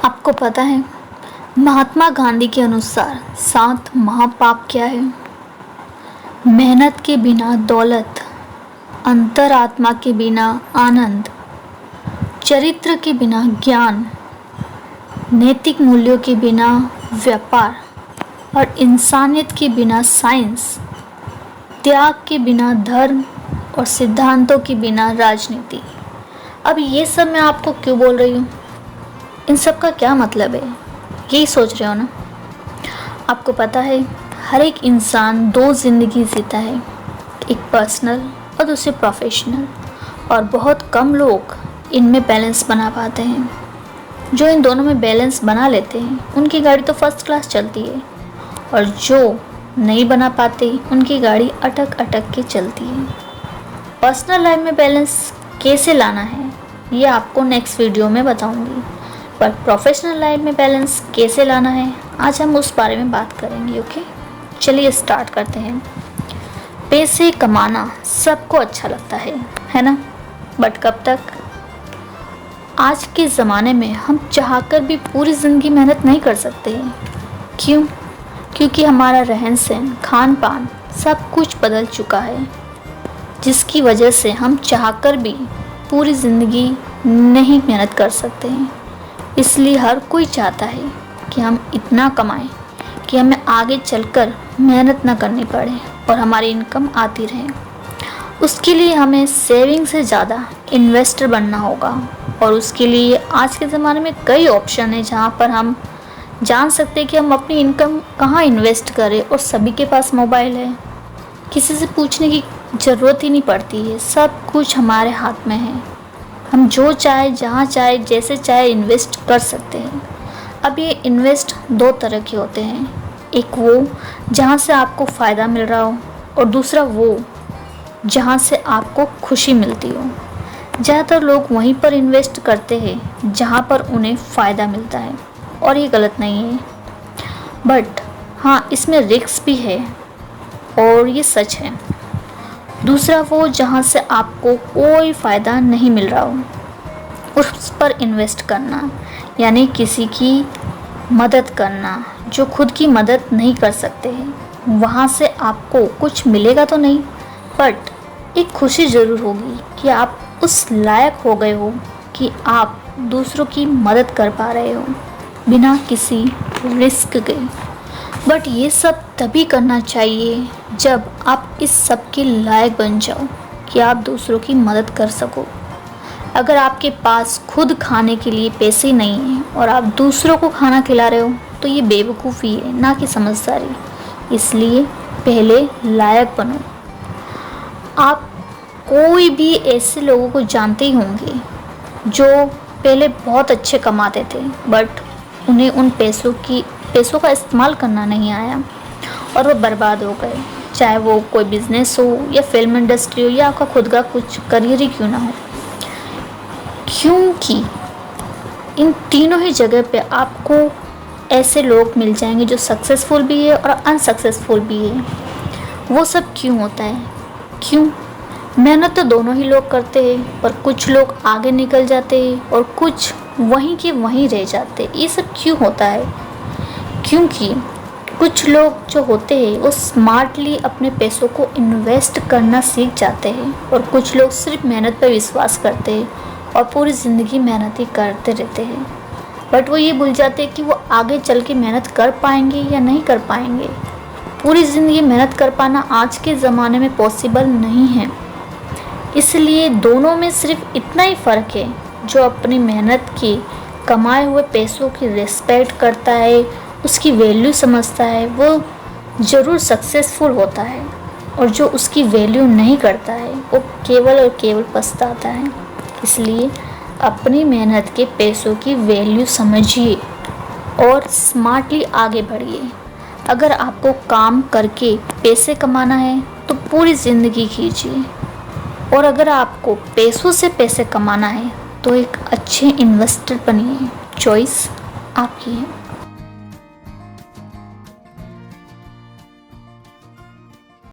आपको पता है महात्मा गांधी के अनुसार 7 महापाप क्या है? मेहनत के बिना दौलत, अंतरात्मा के बिना आनंद, चरित्र के बिना ज्ञान, नैतिक मूल्यों के बिना व्यापार और इंसानियत के बिना साइंस, त्याग के बिना धर्म और सिद्धांतों के बिना राजनीति। अब ये सब मैं आपको क्यों बोल रही हूँ? इन सब का क्या मतलब है? यही सोच रहे हो ना? आपको पता है हर एक इंसान 2 ज़िंदगी जीता है, एक पर्सनल और दूसरी प्रोफेशनल, और बहुत कम लोग इनमें बैलेंस बना पाते हैं। जो इन दोनों में बैलेंस बना लेते हैं उनकी गाड़ी तो फर्स्ट क्लास चलती है, और जो नहीं बना पाते उनकी गाड़ी अटक अटक के चलती है। पर्सनल लाइफ में बैलेंस कैसे लाना है ये आपको नेक्स्ट वीडियो में बताऊंगी, पर प्रोफेशनल लाइफ में बैलेंस कैसे लाना है आज हम उस बारे में बात करेंगे। ओके, चलिए स्टार्ट करते हैं। पैसे कमाना सबको अच्छा लगता है ना? बट कब तक? आज के ज़माने में हम चाहकर भी पूरी ज़िंदगी मेहनत नहीं कर सकते हैं। क्यों? क्योंकि हमारा रहन सहन, खान पान सब कुछ बदल चुका है, जिसकी वजह से हम चाहकर भी पूरी ज़िंदगी नहीं मेहनत कर सकते हैं। इसलिए हर कोई चाहता है कि हम इतना कमाएं कि हमें आगे चलकर मेहनत ना करनी पड़े और हमारी इनकम आती रहे। उसके लिए हमें सेविंग से ज़्यादा इन्वेस्टर बनना होगा, और उसके लिए आज के ज़माने में कई ऑप्शन है जहाँ पर हम जान सकते हैं कि हम अपनी इनकम कहाँ इन्वेस्ट करें। और सभी के पास मोबाइल है, किसी से पूछने की ज़रूरत ही नहीं पड़ती है, सब कुछ हमारे हाथ में है। हम जो चाहे, जहाँ चाहे, जैसे चाहे इन्वेस्ट कर सकते हैं। अब ये इन्वेस्ट 2 तरह के होते हैं, एक वो जहाँ से आपको फ़ायदा मिल रहा हो, और दूसरा वो जहाँ से आपको खुशी मिलती हो। ज़्यादातर लोग वहीं पर इन्वेस्ट करते हैं जहाँ पर उन्हें फ़ायदा मिलता है, और ये गलत नहीं है, बट हाँ इसमें रिस्क भी है और ये सच है। दूसरा वो जहाँ से आपको कोई फ़ायदा नहीं मिल रहा हो, उस पर इन्वेस्ट करना, यानी किसी की मदद करना जो खुद की मदद नहीं कर सकते हैं। वहाँ से आपको कुछ मिलेगा तो नहीं, बट एक खुशी ज़रूर होगी कि आप उस लायक हो गए हो कि आप दूसरों की मदद कर पा रहे हो बिना किसी रिस्क के। बट ये सब तभी करना चाहिए जब आप इस सब के लायक बन जाओ कि आप दूसरों की मदद कर सको। अगर आपके पास खुद खाने के लिए पैसे नहीं हैं और आप दूसरों को खाना खिला रहे हो तो ये बेवकूफ़ी है, ना कि समझदारी। इसलिए पहले लायक बनो। आप कोई भी ऐसे लोगों को जानते ही होंगे जो पहले बहुत अच्छे कमाते थे, बट उन्हें उन पैसों का इस्तेमाल करना नहीं आया और वो बर्बाद हो गए। चाहे वो कोई बिज़नेस हो या फिल्म इंडस्ट्री हो या आपका खुद का कुछ करियर ही क्यों ना हो, क्योंकि इन तीनों ही जगह पे आपको ऐसे लोग मिल जाएंगे जो सक्सेसफुल भी है और अनसक्सेसफुल भी है। वो सब क्यों होता है? क्यों? मेहनत तो दोनों ही लोग करते हैं, पर कुछ लोग आगे निकल जाते हैं और कुछ वहीं के वहीं रह जाते हैं। ये सब क्यों होता है? क्योंकि कुछ लोग जो होते हैं वो स्मार्टली अपने पैसों को इन्वेस्ट करना सीख जाते हैं, और कुछ लोग सिर्फ मेहनत पर विश्वास करते हैं और पूरी ज़िंदगी मेहनत ही करते रहते हैं। बट वो ये भूल जाते हैं कि वो आगे चल के मेहनत कर पाएंगे या नहीं कर पाएंगे। पूरी ज़िंदगी मेहनत कर पाना आज के ज़माने में पॉसिबल नहीं है। इसलिए दोनों में सिर्फ इतना ही फ़र्क है, जो अपनी मेहनत के कमाए हुए पैसों की रिस्पेक्ट करता है, उसकी वैल्यू समझता है, वो ज़रूर सक्सेसफुल होता है, और जो उसकी वैल्यू नहीं करता है वो केवल और केवल पछताता है। इसलिए अपनी मेहनत के पैसों की वैल्यू समझिए और स्मार्टली आगे बढ़िए। अगर आपको काम करके पैसे कमाना है तो पूरी ज़िंदगी कीजिए, और अगर आपको पैसों से पैसे कमाना है तो एक अच्छे इन्वेस्टर बनिए। चॉइस आपकी है।